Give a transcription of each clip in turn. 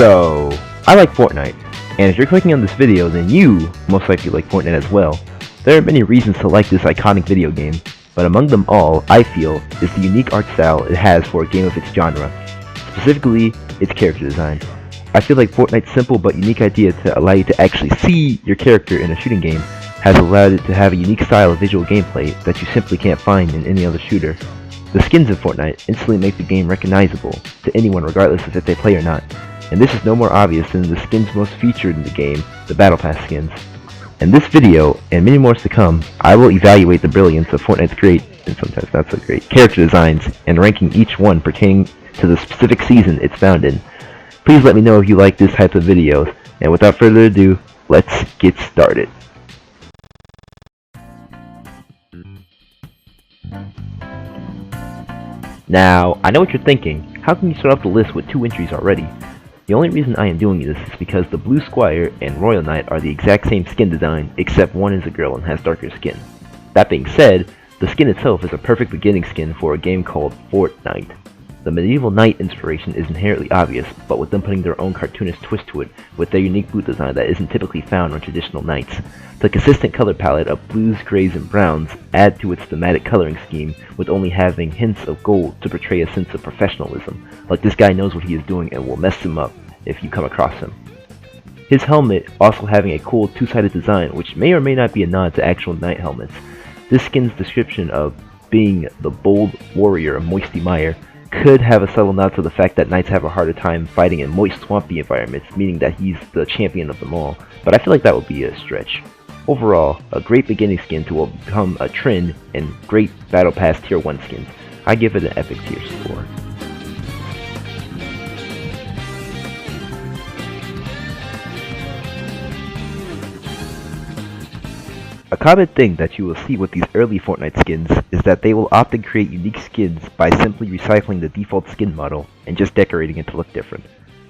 So, I like Fortnite, and if you're clicking on this video, then you most likely like Fortnite as well. There are many reasons to like this iconic video game, but among them all, I feel, is the unique art style it has for a game of its genre, specifically its character design. I feel like Fortnite's simple but unique idea to allow you to actually see your character in a shooting game has allowed it to have a unique style of visual gameplay that you simply can't find in any other shooter. The skins in Fortnite instantly make the game recognizable to anyone regardless of if they play or not, and this is no more obvious than the skins most featured in the game, the Battle Pass skins. In this video, and many more to come, I will evaluate the brilliance of Fortnite's great, and sometimes not so great, character designs, and ranking each one pertaining to the specific season it's found in. Please let me know if you like this type of videos, and without further ado, let's get started. Now, I know what you're thinking, how can you start off the list with 2 entries already? The only reason I am doing this is because the Blue Squire and Royal Knight are the exact same skin design, except one is a girl and has darker skin. That being said, the skin itself is a perfect beginning skin for a game called Fortnite. The medieval knight inspiration is inherently obvious, but with them putting their own cartoonish twist to it with their unique boot design that isn't typically found on traditional knights. The consistent color palette of blues, grays, and browns add to its thematic coloring scheme, with only having hints of gold to portray a sense of professionalism, like this guy knows what he is doing and will mess him up if you come across him. His helmet also having a cool 2-sided design, which may or may not be a nod to actual knight helmets. This skin's description of being the bold warrior of Moisty Mire could have a subtle nod to the fact that knights have a harder time fighting in moist, swampy environments, meaning that he's the champion of them all, but I feel like that would be a stretch. Overall, a great beginning skin to become a trend, and great Battle Pass Tier 1 skins. I give it an epic tier score. A common thing that you will see with these early Fortnite skins is that they will often create unique skins by simply recycling the default skin model and just decorating it to look different.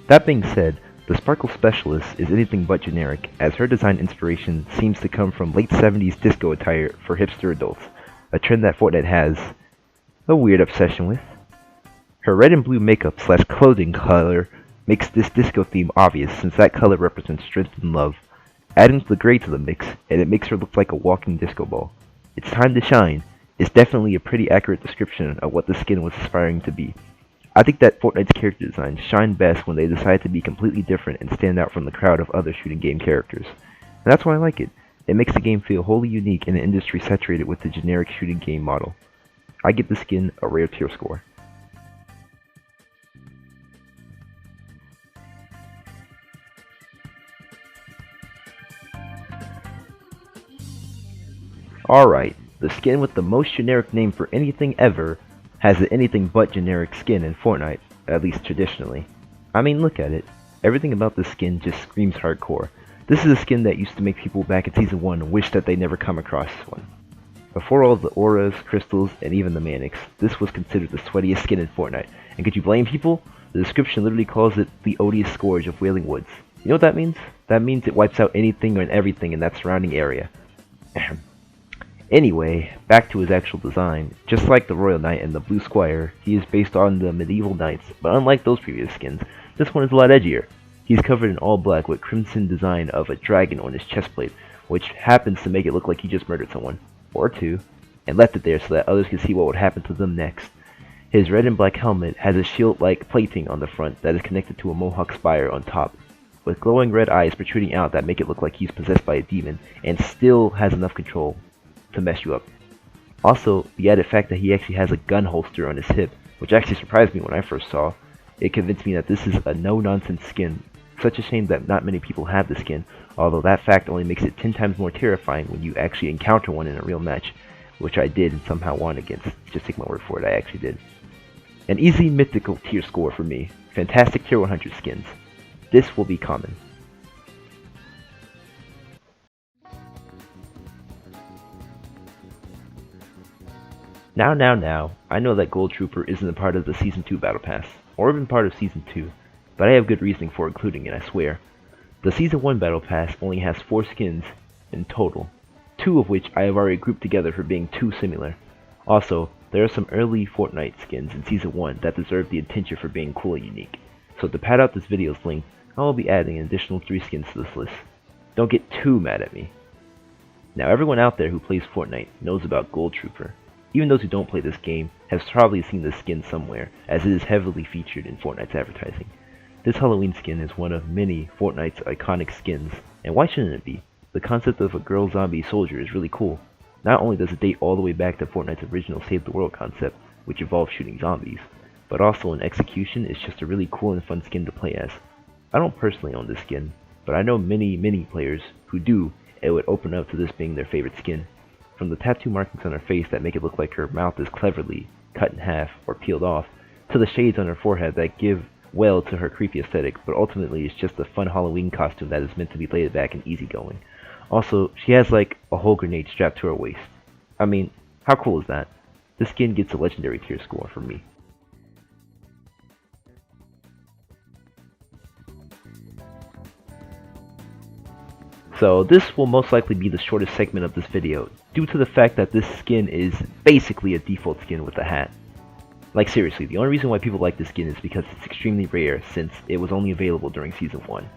That being said, the Sparkle Specialist is anything but generic, as her design inspiration seems to come from late 70s disco attire for hipster adults, a trend that Fortnite has a weird obsession with. Her red and blue makeup / clothing color makes this disco theme obvious, since that color represents strength and love. Adding the gray to the mix, and it makes her look like a walking disco ball. It's time to shine is definitely a pretty accurate description of what the skin was aspiring to be. I think that Fortnite's character designs shine best when they decide to be completely different and stand out from the crowd of other shooting game characters. And that's why I like it. It makes the game feel wholly unique in an industry saturated with the generic shooting game model. I give the skin a rare tier score. Alright, the skin with the most generic name for anything ever has the anything but generic skin in Fortnite, at least traditionally. I mean, look at it. Everything about this skin just screams hardcore. This is a skin that used to make people back in Season 1 wish that they never come across one. Before all the auras, crystals, and even the Manics, this was considered the sweatiest skin in Fortnite. And could you blame people? The description literally calls it the odious scourge of Wailing Woods. You know what that means? That means it wipes out anything and everything in that surrounding area. Anyway, back to his actual design. Just like the Royal Knight and the Blue Squire, he is based on the medieval knights, but unlike those previous skins, this one is a lot edgier. He's covered in all black with crimson design of a dragon on his chestplate, which happens to make it look like he just murdered someone, or two, and left it there so that others can see what would happen to them next. His red and black helmet has a shield-like plating on the front that is connected to a mohawk spire on top, with glowing red eyes protruding out that make it look like he's possessed by a demon, and still has enough control to mess you up. Also, the added fact that he actually has a gun holster on his hip, which actually surprised me when I first saw. It convinced me that this is a no-nonsense skin. Such a shame that not many people have the skin, although that fact only makes it 10 times more terrifying when you actually encounter one in a real match, which I did and somehow won against. Just take my word for it, I actually did. An easy mythical tier score for me. Fantastic tier 100 skins. This will be common. Now, I know that Gold Trooper isn't a part of the Season 2 Battle Pass, or even part of Season 2, but I have good reasoning for including it, I swear. The Season 1 Battle Pass only has 4 skins in total, 2 of which I have already grouped together for being too similar. Also, there are some early Fortnite skins in Season 1 that deserve the attention for being cool and unique. So to pad out this video's length, I will be adding an additional 3 skins to this list. Don't get too mad at me. Now everyone out there who plays Fortnite knows about Gold Trooper. Even those who don't play this game have probably seen this skin somewhere, as it is heavily featured in Fortnite's advertising. This Halloween skin is one of many Fortnite's iconic skins, and why shouldn't it be? The concept of a girl zombie soldier is really cool. Not only does it date all the way back to Fortnite's original Save the World concept, which involved shooting zombies, but also in execution it's just a really cool and fun skin to play as. I don't personally own this skin, but I know many players who do, and would open up to this being their favorite skin. From the tattoo markings on her face that make it look like her mouth is cleverly cut in half or peeled off, to the shades on her forehead that give well to her creepy aesthetic, but ultimately it's just a fun Halloween costume that is meant to be laid back and easygoing. Also, she has like a whole grenade strapped to her waist. I mean, how cool is that? This skin gets a legendary tier score from me. So this will most likely be the shortest segment of this video, due to the fact that this skin is basically a default skin with a hat. Like seriously, the only reason why people like this skin is because it's extremely rare since it was only available during Season 1.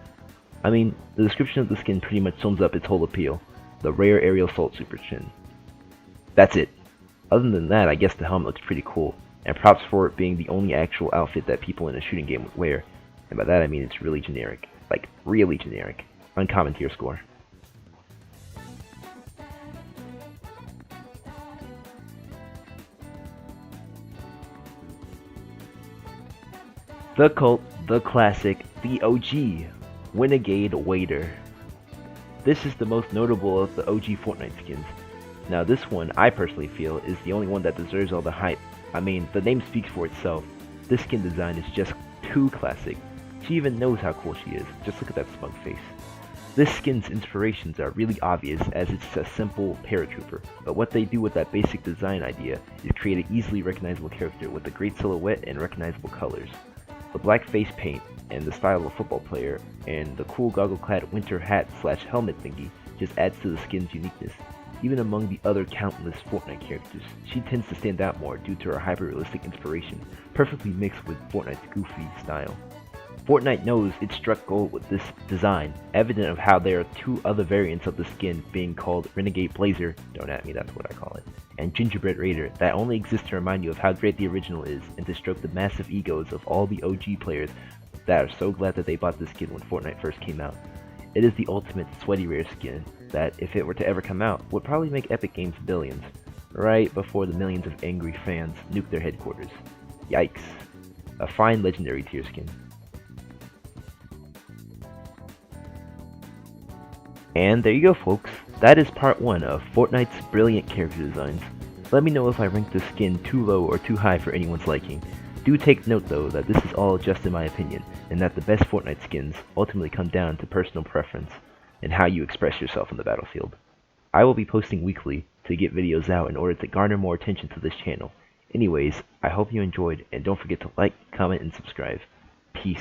I mean, the description of the skin pretty much sums up its whole appeal, the rare aerial assault super chin. That's it. Other than that, I guess the helmet looks pretty cool, and props for it being the only actual outfit that people in a shooting game would wear, and by that I mean it's really generic. Like, really generic. Uncommon tier score. The cult, the classic, the OG, Renegade Wader. This is the most notable of the OG Fortnite skins. Now this one, I personally feel, is the only one that deserves all the hype. I mean, the name speaks for itself. This skin design is just too classic. She even knows how cool she is, just look at that smug face. This skin's inspirations are really obvious as it's a simple paratrooper, but what they do with that basic design idea is create an easily recognizable character with a great silhouette and recognizable colors. The black face paint, and the style of a football player, and the cool goggle-clad winter hat slash helmet thingy just adds to the skin's uniqueness. Even among the other countless Fortnite characters, she tends to stand out more due to her hyper-realistic inspiration, perfectly mixed with Fortnite's goofy style. Fortnite knows it struck gold with this design, evident of how there are 2 other variants of the skin being called Renegade Blazer, don't at me, that's what I call it, and Gingerbread Raider that only exist to remind you of how great the original is and to stroke the massive egos of all the OG players that are so glad that they bought this skin when Fortnite first came out. It is the ultimate sweaty rare skin that, if it were to ever come out, would probably make Epic Games billions, right before the millions of angry fans nuke their headquarters. Yikes. A fine legendary tier skin. And there you go folks, that is part 1 of Fortnite's brilliant character designs. Let me know if I ranked this skin too low or too high for anyone's liking. Do take note though that this is all just in my opinion, and that the best Fortnite skins ultimately come down to personal preference and how you express yourself on the battlefield. I will be posting weekly to get videos out in order to garner more attention to this channel. Anyways, I hope you enjoyed, and don't forget to like, comment, and subscribe. Peace.